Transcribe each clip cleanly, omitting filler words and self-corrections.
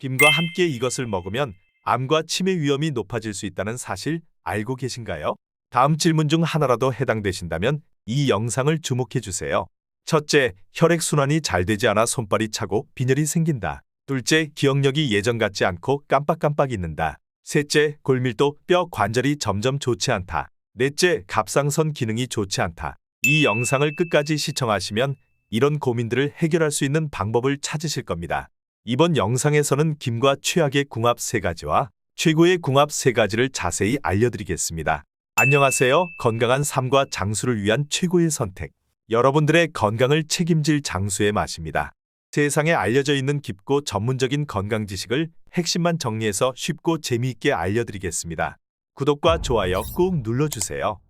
김과 함께 이것을 먹으면 암과 치매 위험이 높아질 수 있다는 사실 알고 계신가요? 다음 질문 중 하나라도 해당되신다면 이 영상을 주목해 주세요. 첫째, 혈액순환이 잘 되지 않아 손발이 차고 빈혈이 생긴다. 둘째, 기억력이 예전 같지 않고 깜빡깜빡 잊는다. 셋째, 골밀도, 뼈, 관절이 점점 좋지 않다. 넷째, 갑상선 기능이 좋지 않다. 이 영상을 끝까지 시청하시면 이런 고민들을 해결할 수 있는 방법을 찾으실 겁니다. 이번 영상에서는 김과 최악의 궁합 3가지와 최고의 궁합 3가지를 자세히 알려드리겠습니다. 안녕하세요. 건강한 삶과 장수를 위한 최고의 선택. 여러분들의 건강을 책임질 장수의 맛입니다. 세상에 알려져 있는 깊고 전문적인 건강 지식을 핵심만 정리해서 쉽고 재미있게 알려드리겠습니다. 구독과 좋아요 꾹 눌러주세요.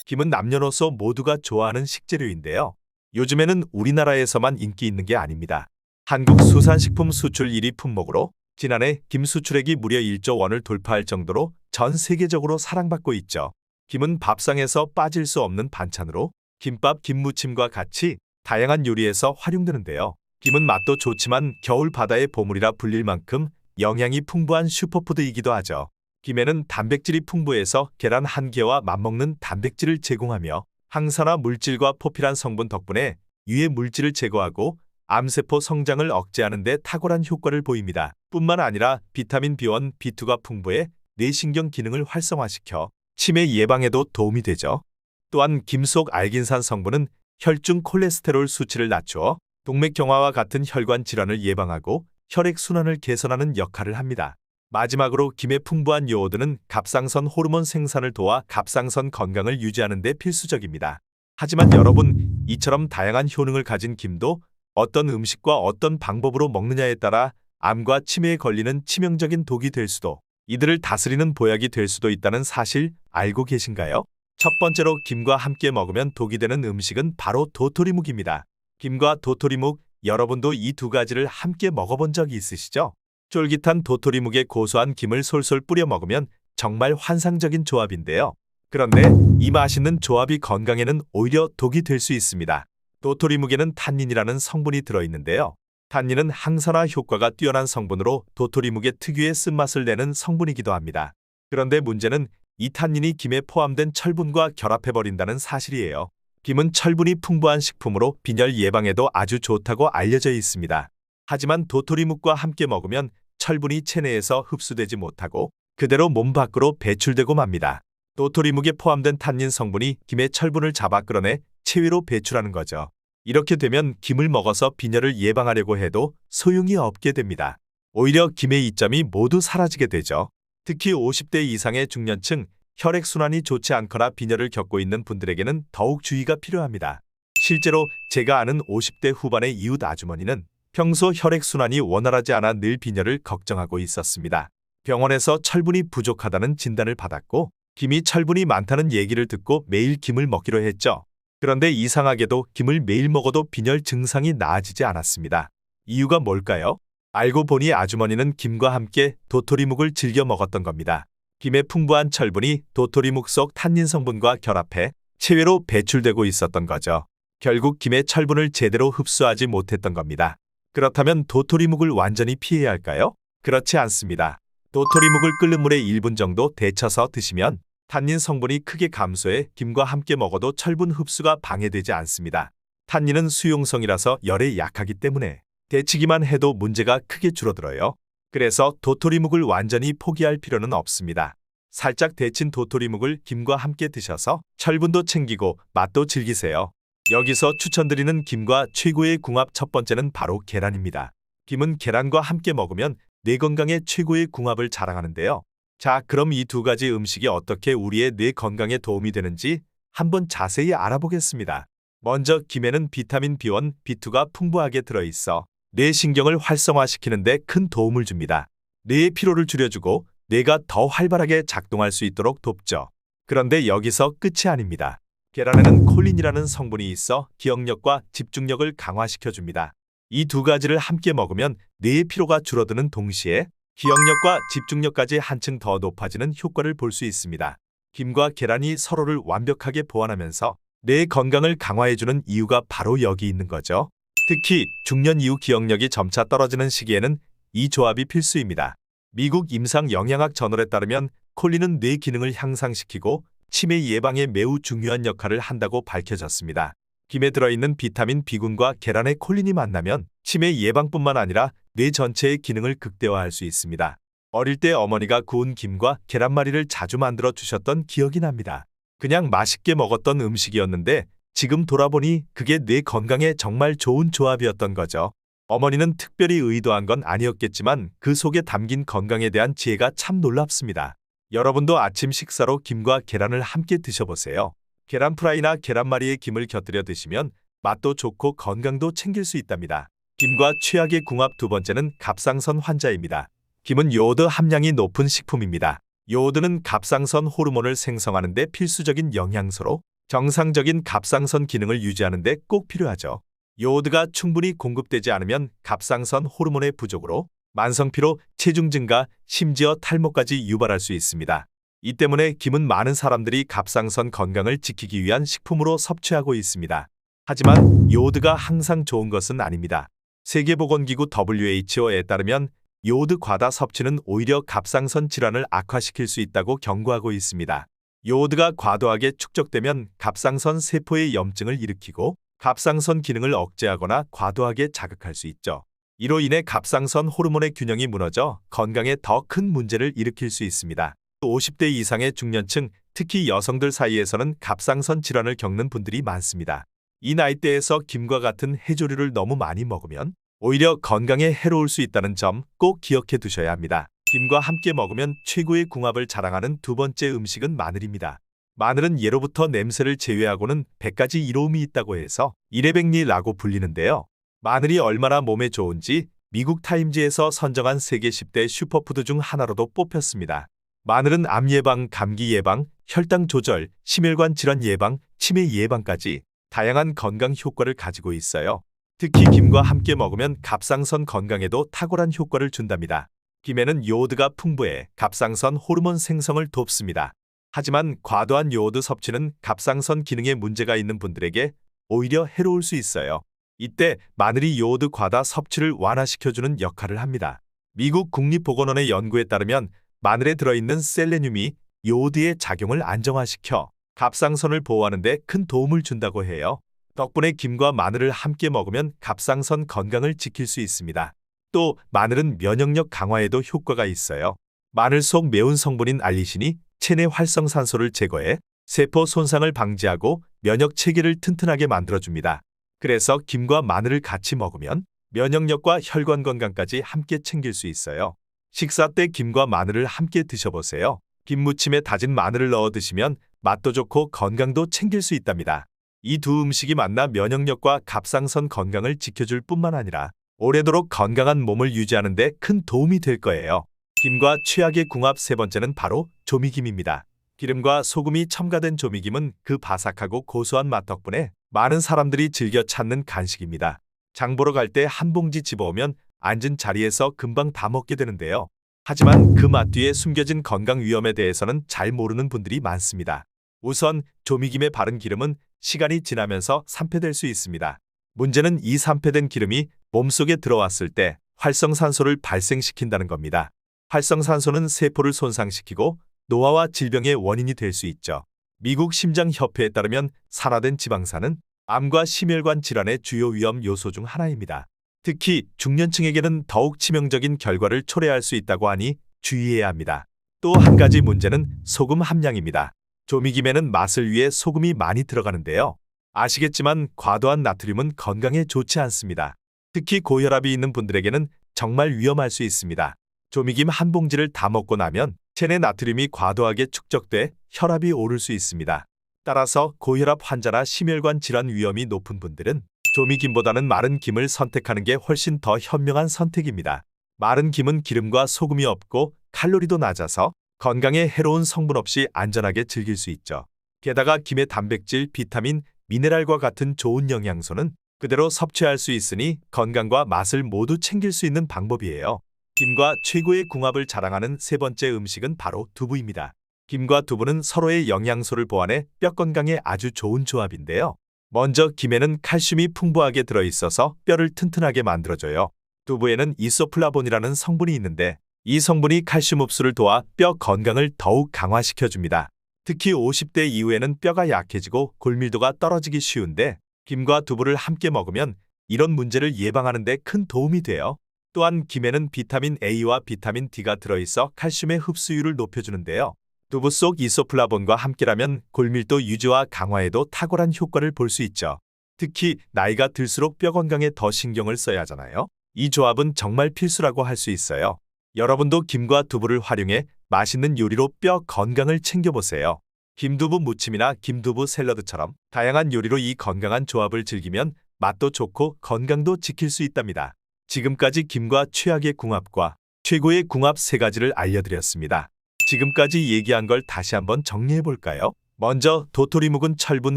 김은 남녀노소 모두가 좋아하는 식재료인데요. 요즘에는 우리나라에서만 인기 있는 게 아닙니다. 한국 수산식품 수출 1위 품목으로 지난해 김 수출액이 무려 1조 원을 돌파할 정도로 전 세계적으로 사랑받고 있죠. 김은 밥상에서 빠질 수 없는 반찬으로 김밥, 김무침과 같이 다양한 요리에서 활용되는데요. 김은 맛도 좋지만 겨울 바다의 보물이라 불릴 만큼 영양이 풍부한 슈퍼푸드이기도 하죠. 김에는 단백질이 풍부해서 계란 한 개와 맞먹는 단백질을 제공하며 항산화 물질과 포피란 성분 덕분에 유해 물질을 제거하고 암세포 성장을 억제하는 데 탁월한 효과를 보입니다. 뿐만 아니라 비타민 B1, B2가 풍부해 뇌신경 기능을 활성화시켜 치매 예방에도 도움이 되죠. 또한 김 속 알긴산 성분은 혈중 콜레스테롤 수치를 낮추어 동맥경화와 같은 혈관 질환을 예방하고 혈액순환을 개선하는 역할을 합니다. 마지막으로 김의 풍부한 요오드는 갑상선 호르몬 생산을 도와 갑상선 건강을 유지하는 데 필수적입니다. 하지만 여러분, 이처럼 다양한 효능을 가진 김도 어떤 음식과 어떤 방법으로 먹느냐에 따라 암과 치매에 걸리는 치명적인 독이 될 수도, 이들을 다스리는 보약이 될 수도 있다는 사실 알고 계신가요? 첫 번째로 김과 함께 먹으면 독이 되는 음식은 바로 도토리묵입니다. 김과 도토리묵, 여러분도 이 두 가지를 함께 먹어본 적이 있으시죠? 쫄깃한 도토리묵에 고소한 김을 솔솔 뿌려 먹으면 정말 환상적인 조합인데요. 그런데 이 맛있는 조합이 건강에는 오히려 독이 될 수 있습니다. 도토리묵에는 탄닌이라는 성분이 들어있는데요. 탄닌은 항산화 효과가 뛰어난 성분으로 도토리묵의 특유의 쓴맛을 내는 성분이기도 합니다. 그런데 문제는 이 탄닌이 김에 포함된 철분과 결합해버린다는 사실이에요. 김은 철분이 풍부한 식품으로 빈혈 예방에도 아주 좋다고 알려져 있습니다. 하지만 도토리묵과 함께 먹으면 철분이 체내에서 흡수되지 못하고 그대로 몸 밖으로 배출되고 맙니다. 도토리묵에 포함된 탄닌 성분이 김의 철분을 잡아 끌어내 체외로 배출하는 거죠. 이렇게 되면 김을 먹어서 빈혈을 예방하려고 해도 소용이 없게 됩니다. 오히려 김의 이점이 모두 사라지게 되죠. 특히 50대 이상의 중년층, 혈액순환이 좋지 않거나 빈혈을 겪고 있는 분들에게는 더욱 주의가 필요합니다. 실제로 제가 아는 50대 후반의 이웃 아주머니는 평소 혈액순환이 원활하지 않아 늘 빈혈을 걱정하고 있었습니다. 병원에서 철분이 부족하다는 진단을 받았고 김이 철분이 많다는 얘기를 듣고 매일 김을 먹기로 했죠. 그런데 이상하게도 김을 매일 먹어도 빈혈 증상이 나아지지 않았습니다. 이유가 뭘까요? 알고 보니 아주머니는 김과 함께 도토리묵을 즐겨 먹었던 겁니다. 김의 풍부한 철분이 도토리묵 속 탄닌 성분과 결합해 체외로 배출되고 있었던 거죠. 결국 김의 철분을 제대로 흡수하지 못했던 겁니다. 그렇다면 도토리묵을 완전히 피해야 할까요? 그렇지 않습니다. 도토리묵을 끓는 물에 1분 정도 데쳐서 드시면 탄닌 성분이 크게 감소해 김과 함께 먹어도 철분 흡수가 방해되지 않습니다. 탄닌은 수용성이라서 열에 약하기 때문에 데치기만 해도 문제가 크게 줄어들어요. 그래서 도토리묵을 완전히 포기할 필요는 없습니다. 살짝 데친 도토리묵을 김과 함께 드셔서 철분도 챙기고 맛도 즐기세요. 여기서 추천드리는 김과 최고의 궁합 첫 번째는 바로 계란입니다. 김은 계란과 함께 먹으면 뇌 건강에 최고의 궁합을 자랑하는데요. 자, 그럼 이 두 가지 음식이 어떻게 우리의 뇌 건강에 도움이 되는지 한번 자세히 알아보겠습니다. 먼저 김에는 비타민 B1, B2가 풍부하게 들어있어 뇌신경을 활성화시키는 데 큰 도움을 줍니다. 뇌의 피로를 줄여주고 뇌가 더 활발하게 작동할 수 있도록 돕죠. 그런데 여기서 끝이 아닙니다. 계란에는 콜린이라는 성분이 있어 기억력과 집중력을 강화시켜줍니다. 이 두 가지를 함께 먹으면 뇌의 피로가 줄어드는 동시에 기억력과 집중력까지 한층 더 높아지는 효과를 볼 수 있습니다. 김과 계란이 서로를 완벽하게 보완하면서 뇌의 건강을 강화해주는 이유가 바로 여기 있는 거죠. 특히 중년 이후 기억력이 점차 떨어지는 시기에는 이 조합이 필수입니다. 미국 임상 영양학 저널에 따르면 콜린은 뇌 기능을 향상시키고 치매 예방에 매우 중요한 역할을 한다고 밝혀졌습니다. 김에 들어있는 비타민 B군과 계란의 콜린이 만나면 치매 예방뿐만 아니라 뇌 전체의 기능을 극대화할 수 있습니다. 어릴 때 어머니가 구운 김과 계란말이를 자주 만들어 주셨던 기억이 납니다. 그냥 맛있게 먹었던 음식이었는데 지금 돌아보니 그게 뇌 건강에 정말 좋은 조합이었던 거죠. 어머니는 특별히 의도한 건 아니었겠지만 그 속에 담긴 건강에 대한 지혜가 참 놀랍습니다. 여러분도 아침 식사로 김과 계란을 함께 드셔보세요. 계란 프라이나 계란말이에 김을 곁들여 드시면 맛도 좋고 건강도 챙길 수 있답니다. 김과 최악의 궁합 두 번째는 갑상선 환자입니다. 김은 요오드 함량이 높은 식품입니다. 요오드는 갑상선 호르몬을 생성하는 데 필수적인 영양소로 정상적인 갑상선 기능을 유지하는 데 꼭 필요하죠. 요오드가 충분히 공급되지 않으면 갑상선 호르몬의 부족으로 만성피로, 체중 증가, 심지어 탈모까지 유발할 수 있습니다. 이 때문에 김은 많은 사람들이 갑상선 건강을 지키기 위한 식품으로 섭취하고 있습니다. 하지만 요오드가 항상 좋은 것은 아닙니다. 세계보건기구 WHO에 따르면 요오드 과다 섭취는 오히려 갑상선 질환을 악화시킬 수 있다고 경고하고 있습니다. 요오드가 과도하게 축적되면 갑상선 세포의 염증을 일으키고 갑상선 기능을 억제하거나 과도하게 자극할 수 있죠. 이로 인해 갑상선 호르몬의 균형이 무너져 건강에 더 큰 문제를 일으킬 수 있습니다. 50대 이상의 중년층, 특히 여성들 사이에서는 갑상선 질환을 겪는 분들이 많습니다. 이 나이대에서 김과 같은 해조류를 너무 많이 먹으면 오히려 건강에 해로울 수 있다는 점 꼭 기억해 두셔야 합니다. 김과 함께 먹으면 최고의 궁합을 자랑하는 두 번째 음식은 마늘입니다. 마늘은 예로부터 냄새를 제외하고는 100가지 이로움이 있다고 해서 이래백리라고 불리는데요. 마늘이 얼마나 몸에 좋은지 미국 타임즈에서 선정한 세계 10대 슈퍼푸드 중 하나로도 뽑혔습니다. 마늘은 암 예방, 감기 예방, 혈당 조절, 심혈관 질환 예방, 치매 예방까지 다양한 건강 효과를 가지고 있어요. 특히 김과 함께 먹으면 갑상선 건강에도 탁월한 효과를 준답니다. 김에는 요오드가 풍부해 갑상선 호르몬 생성을 돕습니다. 하지만 과도한 요오드 섭취는 갑상선 기능에 문제가 있는 분들에게 오히려 해로울 수 있어요. 이때 마늘이 요오드 과다 섭취를 완화시켜주는 역할을 합니다. 미국 국립보건원의 연구에 따르면 마늘에 들어있는 셀레늄이 요오드의 작용을 안정화시켜 갑상선을 보호하는 데 큰 도움을 준다고 해요. 덕분에 김과 마늘을 함께 먹으면 갑상선 건강을 지킬 수 있습니다. 또 마늘은 면역력 강화에도 효과가 있어요. 마늘 속 매운 성분인 알리신이 체내 활성산소를 제거해 세포 손상을 방지하고 면역 체계를 튼튼하게 만들어줍니다. 그래서 김과 마늘을 같이 먹으면 면역력과 혈관 건강까지 함께 챙길 수 있어요. 식사 때 김과 마늘을 함께 드셔보세요. 김무침에 다진 마늘을 넣어 드시면 맛도 좋고 건강도 챙길 수 있답니다. 이 두 음식이 만나 면역력과 갑상선 건강을 지켜줄 뿐만 아니라 오래도록 건강한 몸을 유지하는 데 큰 도움이 될 거예요. 김과 최악의 궁합 세 번째는 바로 조미김입니다. 기름과 소금이 첨가된 조미김은 그 바삭하고 고소한 맛 덕분에 많은 사람들이 즐겨 찾는 간식입니다. 장 보러 갈 때 한 봉지 집어오면 앉은 자리에서 금방 다 먹게 되는데요. 하지만 그 맛 뒤에 숨겨진 건강 위험에 대해서는 잘 모르는 분들이 많습니다. 우선 조미김에 바른 기름은 시간이 지나면서 산패될 수 있습니다. 문제는 이 산패된 기름이 몸속에 들어왔을 때 활성산소를 발생시킨다는 겁니다. 활성산소는 세포를 손상시키고 노화와 질병의 원인이 될 수 있죠. 미국 심장협회에 따르면 산화된 지방산은 암과 심혈관 질환의 주요 위험 요소 중 하나입니다. 특히 중년층에게는 더욱 치명적인 결과를 초래할 수 있다고 하니 주의해야 합니다. 또 한 가지 문제는 소금 함량입니다. 조미김에는 맛을 위해 소금이 많이 들어가는데요. 아시겠지만 과도한 나트륨은 건강에 좋지 않습니다. 특히 고혈압이 있는 분들에게는 정말 위험할 수 있습니다. 조미김 한 봉지를 다 먹고 나면 체내 나트륨이 과도하게 축적돼 혈압이 오를 수 있습니다. 따라서 고혈압 환자나 심혈관 질환 위험이 높은 분들은 조미김보다는 마른 김을 선택하는 게 훨씬 더 현명한 선택입니다. 마른 김은 기름과 소금이 없고 칼로리도 낮아서 건강에 해로운 성분 없이 안전하게 즐길 수 있죠. 게다가 김의 단백질, 비타민, 미네랄과 같은 좋은 영양소는 그대로 섭취할 수 있으니 건강과 맛을 모두 챙길 수 있는 방법이에요. 김과 최고의 궁합을 자랑하는 세 번째 음식은 바로 두부입니다. 김과 두부는 서로의 영양소를 보완해 뼈 건강에 아주 좋은 조합인데요. 먼저 김에는 칼슘이 풍부하게 들어있어서 뼈를 튼튼하게 만들어줘요. 두부에는 이소플라본이라는 성분이 있는데 이 성분이 칼슘 흡수를 도와 뼈 건강을 더욱 강화시켜줍니다. 특히 50대 이후에는 뼈가 약해지고 골밀도가 떨어지기 쉬운데 김과 두부를 함께 먹으면 이런 문제를 예방하는 데 큰 도움이 돼요. 또한 김에는 비타민 A와 비타민 D가 들어있어 칼슘의 흡수율을 높여주는데요. 두부 속 이소플라본과 함께라면 골밀도 유지와 강화에도 탁월한 효과를 볼 수 있죠. 특히 나이가 들수록 뼈 건강에 더 신경을 써야 하잖아요. 이 조합은 정말 필수라고 할 수 있어요. 여러분도 김과 두부를 활용해 맛있는 요리로 뼈 건강을 챙겨보세요. 김두부 무침이나 김두부 샐러드처럼 다양한 요리로 이 건강한 조합을 즐기면 맛도 좋고 건강도 지킬 수 있답니다. 지금까지 김과 최악의 궁합과 최고의 궁합 3가지를 알려드렸습니다. 지금까지 얘기한 걸 다시 한번 정리해볼까요? 먼저 도토리 묵은 철분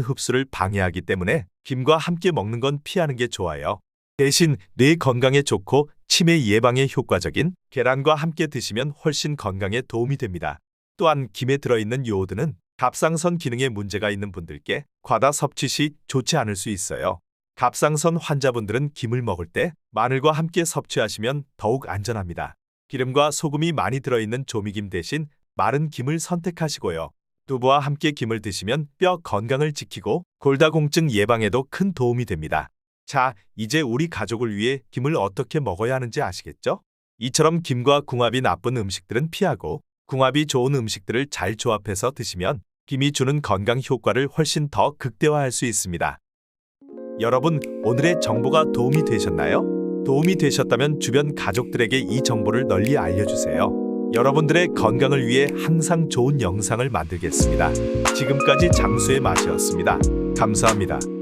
흡수를 방해하기 때문에 김과 함께 먹는 건 피하는 게 좋아요. 대신 뇌 건강에 좋고 치매 예방에 효과적인 계란과 함께 드시면 훨씬 건강에 도움이 됩니다. 또한 김에 들어있는 요오드는 갑상선 기능에 문제가 있는 분들께 과다 섭취 시 좋지 않을 수 있어요. 갑상선 환자분들은 김을 먹을 때 마늘과 함께 섭취하시면 더욱 안전합니다. 기름과 소금이 많이 들어있는 조미김 대신 마른 김을 선택하시고요. 두부와 함께 김을 드시면 뼈 건강을 지키고 골다공증 예방에도 큰 도움이 됩니다. 자, 이제 우리 가족을 위해 김을 어떻게 먹어야 하는지 아시겠죠? 이처럼 김과 궁합이 나쁜 음식들은 피하고 궁합이 좋은 음식들을 잘 조합해서 드시면 김이 주는 건강 효과를 훨씬 더 극대화할 수 있습니다. 여러분, 오늘의 정보가 도움이 되셨나요? 도움이 되셨다면 주변 가족들에게 이 정보를 널리 알려주세요. 여러분들의 건강을 위해 항상 좋은 영상을 만들겠습니다. 지금까지 장수의 맛이었습니다. 감사합니다.